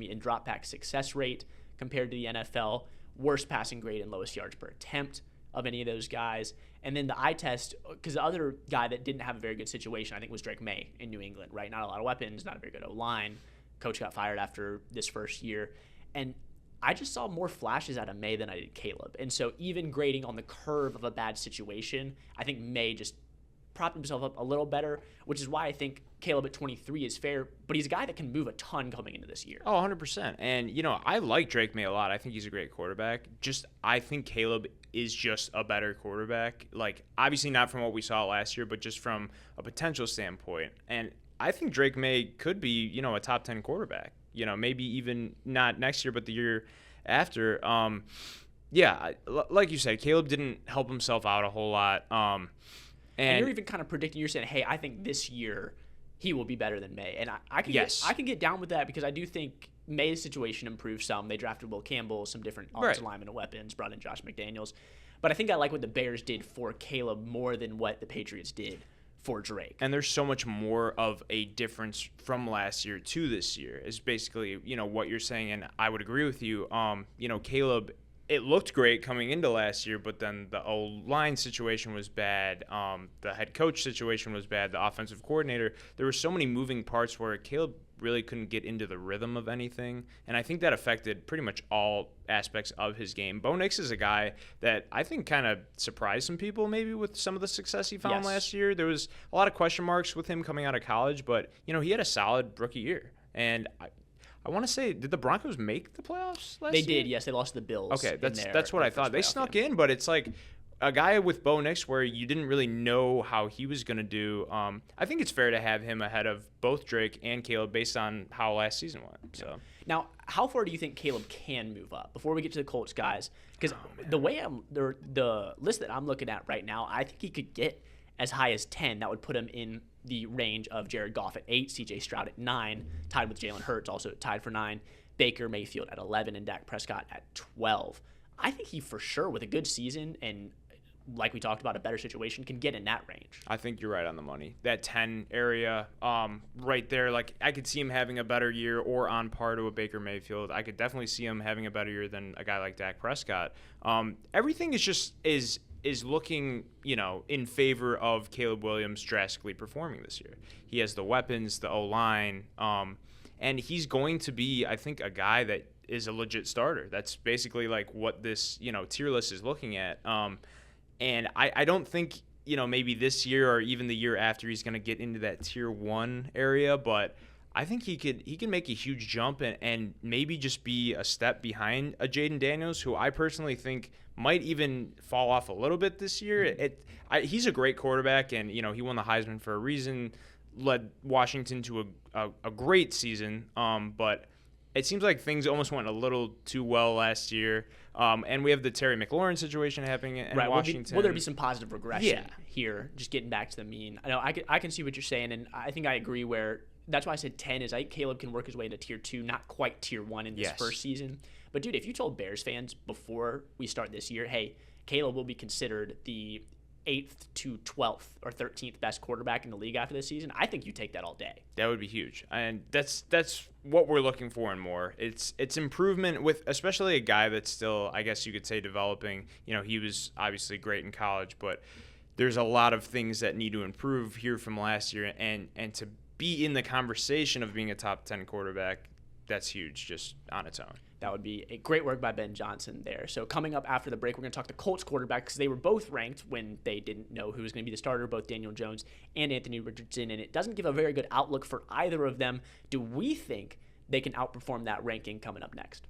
in drop back success rate compared to the NFL. Worst passing grade and lowest yards per attempt of any of those guys. And then the eye test, because the other guy that didn't have a very good situation, I think, was Drake May in New England, right? Not a lot of weapons, not a very good O-line. Coach got fired after this first year. And I just saw more flashes out of May than I did Caleb. And so even grading on the curve of a bad situation, I think May just propped himself up a little better, which is why I think Caleb at 23 is fair, but he's a guy that can move a ton coming into this year. Oh, 100%. And, I like Drake May a lot. I think he's a great quarterback. I think Caleb is just a better quarterback. Obviously not from what we saw last year, but just from a potential standpoint. And I think Drake May could be, a top 10 quarterback. Maybe even not next year, but the year after. Like you said, Caleb didn't help himself out a whole lot. And you're even kind of predicting, you're saying, hey, I think this year he will be better than May. And I can get down with that because I do think May's situation improved some. They drafted Will Campbell, some different offensive linemen and weapons, brought in Josh McDaniels. But I think I like what the Bears did for Caleb more than what the Patriots did for Drake. And there's so much more of a difference from last year to this year is basically, what you're saying. And I would agree with you. Caleb, it looked great coming into last year, but then the O-line situation was bad. The head coach situation was bad. The offensive coordinator. There were so many moving parts where Caleb really couldn't get into the rhythm of anything, and I think that affected pretty much all aspects of his game. Bo Nix is a guy that I think kind of surprised some people maybe with some of the success he found last year. There was a lot of question marks with him coming out of college, but, he had a solid rookie year, and I want to say, did the Broncos make the playoffs last year? They did, yes. They lost to the Bills. Okay, that's what I thought. They snuck in, but it's like a guy with Bo Nix where you didn't really know how he was going to do. I think it's fair to have him ahead of both Drake and Caleb based on how last season went. So now, how far do you think Caleb can move up before we get to the Colts guys? Because the list that I'm looking at right now, I think he could get as high as 10. That would put him in the range of Jared Goff at 8, C.J. Stroud at 9, tied with Jalen Hurts, also tied for 9, Baker Mayfield at 11, and Dak Prescott at 12. I think he for sure, with a good season and, like we talked about, a better situation, can get in that range. I think you're right on the money. That 10 area right there, I could see him having a better year or on par to a Baker Mayfield. I could definitely see him having a better year than a guy like Dak Prescott. Everything is looking, in favor of Caleb Williams drastically performing this year. He has the weapons, the O-line, and he's going to be, I think, a guy that is a legit starter. That's basically what this, tier list is looking at. And I don't think, maybe this year or even the year after he's going to get into that tier 1 area, but I think he can make a huge jump and maybe just be a step behind a Jaden Daniels, who I personally think might even fall off a little bit this year. He's a great quarterback, and he won the Heisman for a reason, led Washington to a great season. But it seems like things almost went a little too well last year. And we have the Terry McLaurin situation happening in Washington. Will there be some positive regression here? Just getting back to the mean. I know I can see what you're saying, and I think I agree where. That's why I said 10 is I think Caleb can work his way into tier 2, not quite tier 1 in this first season. But, dude, if you told Bears fans before we start this year, hey, Caleb will be considered the 8th to 12th or 13th best quarterback in the league after this season, I think you take that all day. That would be huge. And that's what we're looking for and more. It's improvement with especially a guy that's still, I guess you could say, developing. He was obviously great in college, but there's a lot of things that need to improve here from last year. And to be in the conversation of being a top 10 quarterback, that's huge just on its own. That would be a great work by Ben Johnson there. So coming up after the break, we're going to talk to Colts quarterback because they were both ranked when they didn't know who was going to be the starter, both Daniel Jones and Anthony Richardson, and it doesn't give a very good outlook for either of them. Do we think they can outperform that ranking coming up next?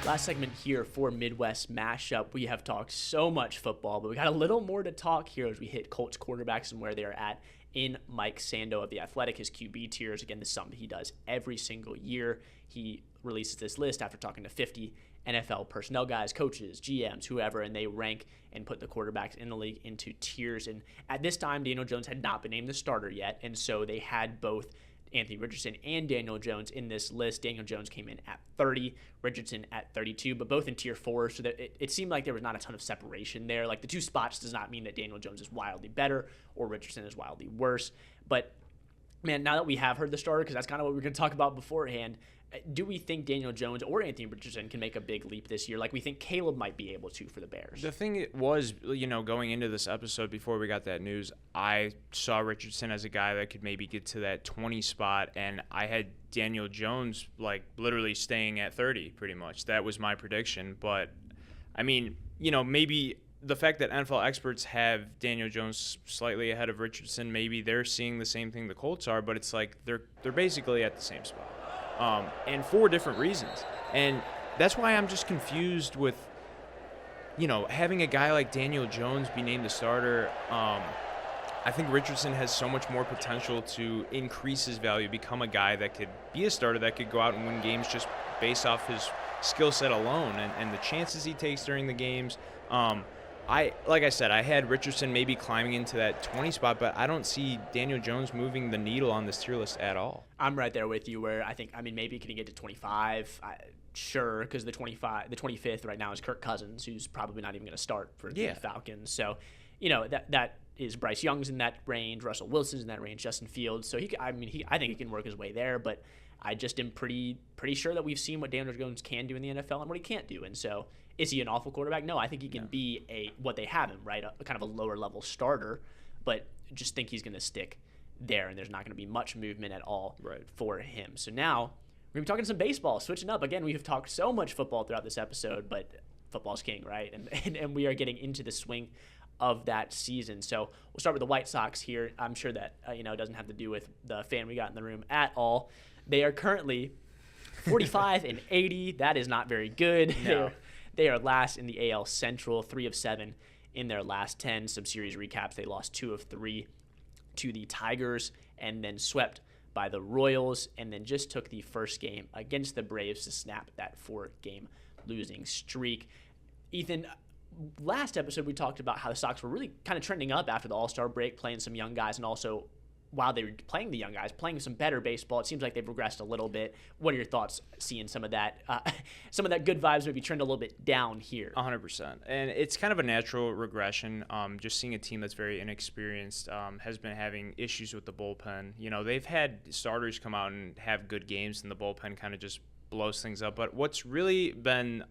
Last segment here for Midwest Mashup. We have talked so much football, but we got a little more to talk here as we hit Colts quarterbacks and where they're at in Mike Sando of The Athletic, his QB tiers. Again, this is something he does every single year. He releases this list after talking to 50 NFL personnel guys, coaches, GMs, whoever, and they rank and put the quarterbacks in the league into tiers. And at this time, Daniel Jones had not been named the starter yet, and so they had both Anthony Richardson and Daniel Jones in this list. Daniel Jones came in at 30, Richardson at 32, but both in tier 4, so that it seemed like there was not a ton of separation there. Like the two spots does not mean that Daniel Jones is wildly better or Richardson is wildly worse. But man, now that we have heard the starter, because that's kind of what we were going to talk about beforehand, do we think Daniel Jones or Anthony Richardson can make a big leap this year like we think Caleb might be able to for the Bears? The thing was, going into this episode before we got that news, I saw Richardson as a guy that could maybe get to that 20 spot, and I had Daniel Jones like literally staying at 30 pretty much. That was my prediction. But, I mean, maybe the fact that NFL experts have Daniel Jones slightly ahead of Richardson, maybe they're seeing the same thing the Colts are, but it's like they're basically at the same spot. And for different reasons. And that's why I'm just confused with, having a guy like Daniel Jones be named the starter. I think Richardson has so much more potential to increase his value, become a guy that could be a starter, that could go out and win games just based off his skill set alone and the chances he takes during the games. Like I said, I had Richardson maybe climbing into that 20 spot, but I don't see Daniel Jones moving the needle on this tier list at all. I'm right there with you where maybe can he get to 25? Sure, because the 25th right now is Kirk Cousins, who's probably not even going to start for the Falcons. So, that is Bryce Young's in that range, Russell Wilson's in that range, Justin Fields. So I think he can work his way there, but I just am pretty sure that we've seen what Daniel Jones can do in the NFL and what he can't do. And so, is he an awful quarterback? No, I think he can be what they have him, right? A kind of a lower level starter, but just think he's going to stick there, and there's not going to be much movement at all for him. So now we're going to be talking some baseball, switching up. Again, we have talked so much football throughout this episode, but football's king, right? And we are getting into the swing of that season. So we'll start with the White Sox here. I'm sure that it doesn't have to do with the fan we got in the room at all. They are currently 45-80. That is not very good. No. They are last in the AL Central, 3 of 7 in their last 10. Some series recaps: they lost 2 of 3 to the Tigers, and then swept by the Royals, and then just took the first game against the Braves to snap that 4-game losing streak. Ethan, last episode we talked about how the Sox were really kind of trending up after the All-Star break, playing some young guys, and also while they were playing the young guys, playing some better baseball. It seems like they've regressed a little bit. What are your thoughts seeing some of that good vibes maybe trend a little bit down here? 100%. And it's kind of a natural regression. Just seeing a team that's very inexperienced has been having issues with the bullpen. They've had starters come out and have good games, and the bullpen kind of just blows things up. But what's really been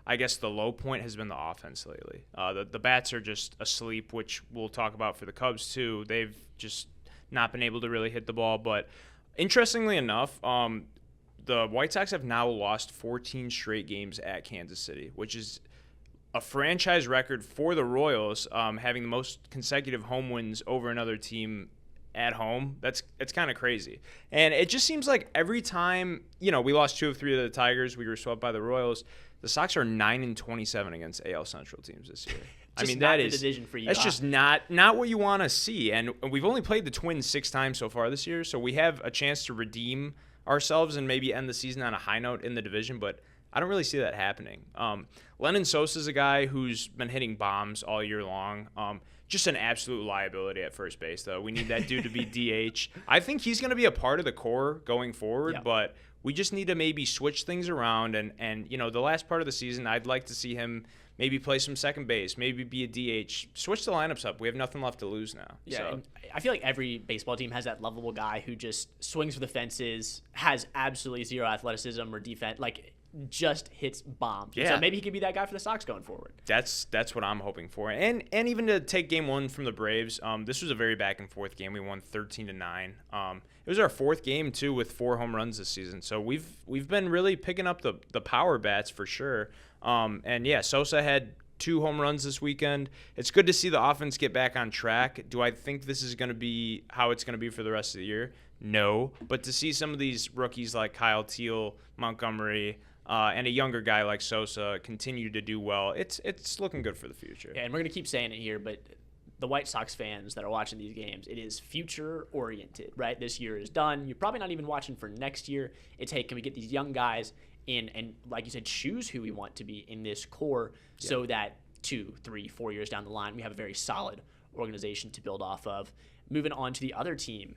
I guess the low point has been the offense lately. The bats are just asleep, which we'll talk about for the Cubs too. They've just not been able to really hit the ball. But interestingly enough, the White Sox have now lost 14 straight games at Kansas City, which is a franchise record for the Royals, having the most consecutive home wins over another team at home. It's kind of crazy. And it just seems like every time, we lost 2 of 3 to the Tigers, we were swept by the Royals. The Sox are 9-27 against AL Central teams this year. I mean, that is the division for you. That's just not what you want to see. And we've only played the Twins 6 times so far this year, so we have a chance to redeem ourselves and maybe end the season on a high note in the division, but I don't really see that happening. Lennon Sosa's a guy who's been hitting bombs all year long. Just an absolute liability at first base, though. We need that dude to be DH. I think he's going to be a part of the core going forward, but we just need to maybe switch things around. And the last part of the season, I'd like to see him maybe play some second base, maybe be a DH. Switch the lineups up. We have nothing left to lose now. Yeah, so. and I feel like every baseball team has that lovable guy who just swings for the fences, has absolutely zero athleticism or defense, just hits bombs. Yeah. So maybe he could be that guy for the Sox going forward. That's what I'm hoping for. And even to take game 1 from the Braves, this was a very back and forth game. We won 13-9. It was our 4th game too with 4 home runs this season. So we've been really picking up the power bats for sure. And yeah, Sosa had 2 home runs this weekend. It's good to see the offense get back on track. Do I think this is going to be how it's going to be for the rest of the year? No. But to see some of these rookies like Kyle Teal, Montgomery, and a younger guy like Sosa continue to do well, it's looking good for the future. Yeah, and we're going to keep saying it here, but the White Sox fans that are watching these games, it is future-oriented, right? This year is done. You're probably not even watching for next year. It's, hey, can we get these young guys in and, like you said, choose who we want to be in this core so that 2, 3, 4 years down the line, we have a very solid organization to build off of. Moving on to the other team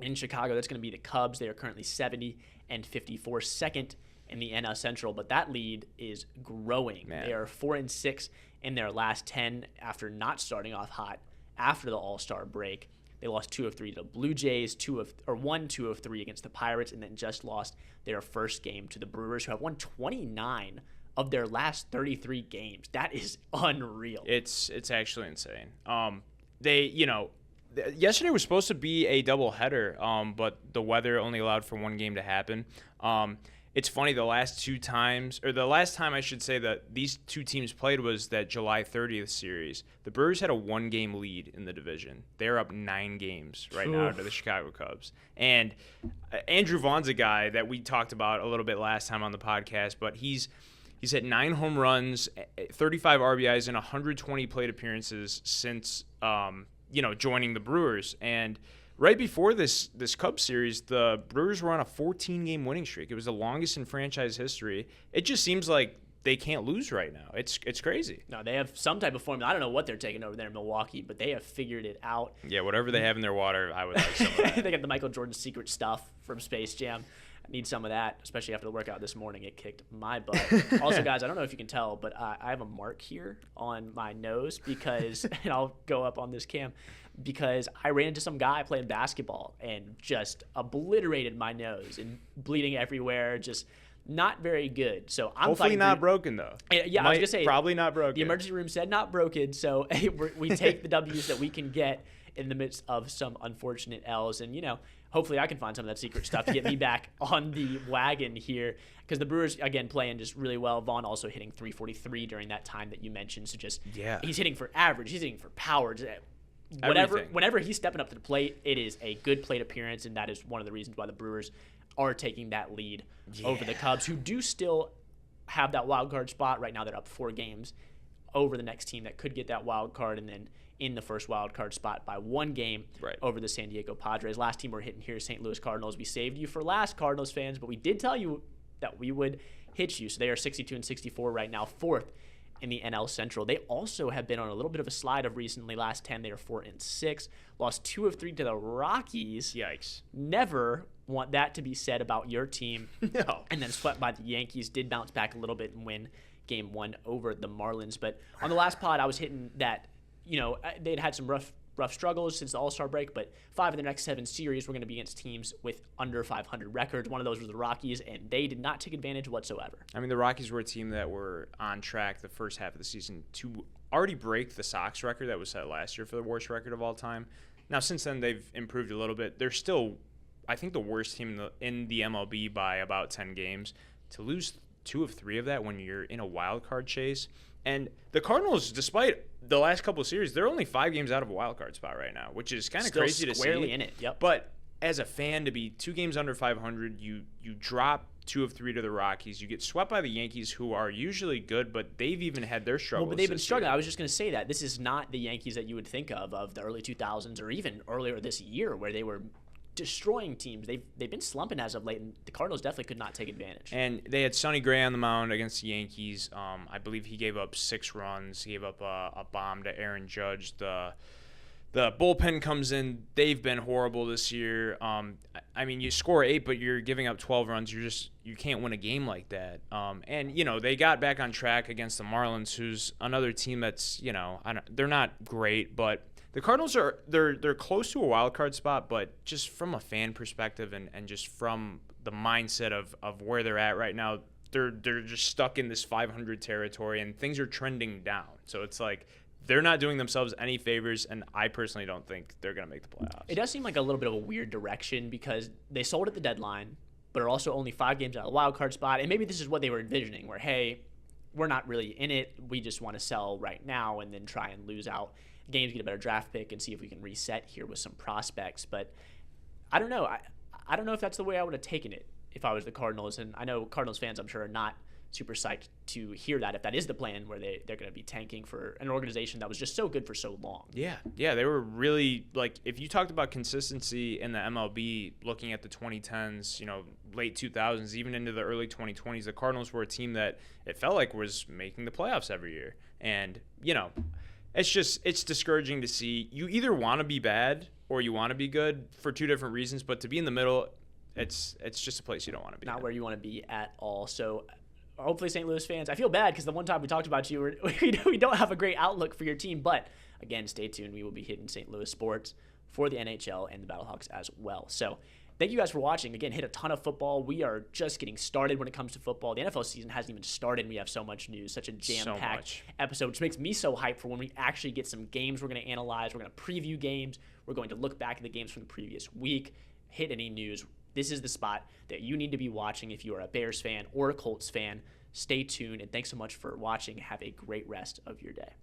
in Chicago, that's going to be the Cubs. They are currently 70-54, second in the NL Central, but that lead is growing. Man. They are 4-6 in their last 10 after not starting off hot after the All-Star break. They lost 2 of 3 to the Blue Jays, 1 2 of 3 against the Pirates, and then just lost their first game to the Brewers, who have won 29 of their last 33 games. That is unreal. It's actually insane. Yesterday was supposed to be a doubleheader, but the weather only allowed for 1 game to happen. It's funny, the last time I should say that these 2 teams played was that July 30th series. The Brewers had a 1-game lead in the division. They're up 9 games right now to the Chicago Cubs. And Andrew Vaughn's a guy that we talked about a little bit last time on the podcast, but he's hit 9 home runs, 35 RBIs, and 120 plate appearances since joining the Brewers. And right before this Cubs series, the Brewers were on a 14-game winning streak. It was the longest in franchise history. It just seems like they can't lose right now. It's crazy. No, they have some type of formula. I don't know what they're taking over there in Milwaukee, but they have figured it out. Yeah, whatever they have in their water, I would like some of that. They got the Michael Jordan secret stuff from Space Jam. I need some of that, especially after the workout this morning. It kicked my butt. Also, guys, I don't know if you can tell, but I have a mark here on my nose because, and I'll go up on this cam, because I ran into some guy playing basketball and just obliterated my nose and bleeding everywhere, just not very good. So I'm hopefully not broken, though. Yeah, I was going to say. Probably not broken. The emergency room said not broken, so we take the W's that we can get in the midst of some unfortunate L's. And, hopefully I can find some of that secret stuff to get me back on the wagon here, because the Brewers, again, playing just really well. Vaughn also hitting .343 during that time that you mentioned. So he's hitting for average. He's hitting for power. Whenever he's stepping up to the plate, it is a good plate appearance, and that is one of the reasons why the Brewers are taking that lead over the Cubs, who do still have that wild card spot. Right now they're up 4 games over the next team that could get that wild card, and then in the first wild card spot by 1 game over the San Diego Padres. Last team we're hitting here is St. Louis Cardinals. We saved you for last, Cardinals fans, but we did tell you that we would hit you. So they are 62-64 right now, 4th in the NL Central. They also have been on a little bit of a slide of recently. Last 10, they are 4-6. Lost 2 of 3 to the Rockies. Yikes. Never want that to be said about your team. No. And then swept by the Yankees. Did bounce back a little bit and win Game 1 over the Marlins. But on the last pod, I was hitting that, they'd had some rough struggles since the All-Star break, but 5 of the next 7 series were going to be against teams with under 500 records. One of those was the Rockies, and they did not take advantage whatsoever. I mean, the Rockies were a team that were on track the first half of the season to already break the Sox record that was set last year for the worst record of all time. Now, since then, they've improved a little bit. They're still, I think, the worst team in the MLB by about 10 games. To lose 2 of 3 of that when you're in a wild card chase. And the Cardinals, despite the last couple of series, they're only 5 games out of a wild card spot right now, which is kind of crazy to see. Squarely in it, yep. But as a fan, to be 2 games under 500, you drop 2 of 3 to the Rockies. You get swept by the Yankees, who are usually good, but they've even had their struggles. Well, but they've been struggling. Year. I was just going to say that. This is not the Yankees that you would think of the early 2000s or even earlier this year where they were destroying teams. They've been slumping as of late, and the Cardinals definitely could not take advantage. And they had Sonny Gray on the mound against the Yankees. I believe he gave up 6 runs. He gave up a bomb to Aaron Judge. The bullpen comes in. They've been horrible this year. I mean, you score 8, but you're giving up 12 runs. You can't win a game like that. And they got back on track against the Marlins, who's another team that's they're not great, but the Cardinals they're close to a wild card spot. But just from a fan perspective and just from the mindset of where they're at right now, they're just stuck in this 500 territory, and things are trending down. So it's like, they're not doing themselves any favors, and I personally don't think they're going to make the playoffs. It does seem like a little bit of a weird direction because they sold at the deadline, but are also only 5 games out of the wild card spot. And maybe this is what they were envisioning, where, hey, we're not really in it. We just want to sell right now and then try and lose out games, get a better draft pick, and see if we can reset here with some prospects. But I don't know. I don't know if that's the way I would have taken it if I was the Cardinals. And I know Cardinals fans, I'm sure, are not super psyched to hear that if that is the plan, where they're going to be tanking for an organization that was just so good for so long. Yeah, they were really, like, if you talked about consistency in the MLB looking at the 2010s, late 2000s, even into the early 2020s, the Cardinals were a team that it felt like was making the playoffs every year. And, it's discouraging to see. You either want to be bad or you want to be good for 2 different reasons, but to be in the middle, it's just a place you don't want to be. Not where you want to be at all. So hopefully St. Louis fans, I feel bad because the one time we talked about you, we don't have a great outlook for your team. But again, stay tuned. We will be hitting St. Louis sports for the NHL and the Battlehawks as well. So thank you guys for watching. Again, hit a ton of football. We are just getting started when it comes to football. The NFL season hasn't even started. We have so much news, such a jam-packed episode, which makes me so hyped for when we actually get some games we're going to analyze. We're going to preview games. We're going to look back at the games from the previous week, hit any news. This is the spot that you need to be watching if you are a Bears fan or a Colts fan. Stay tuned, and thanks so much for watching. Have a great rest of your day.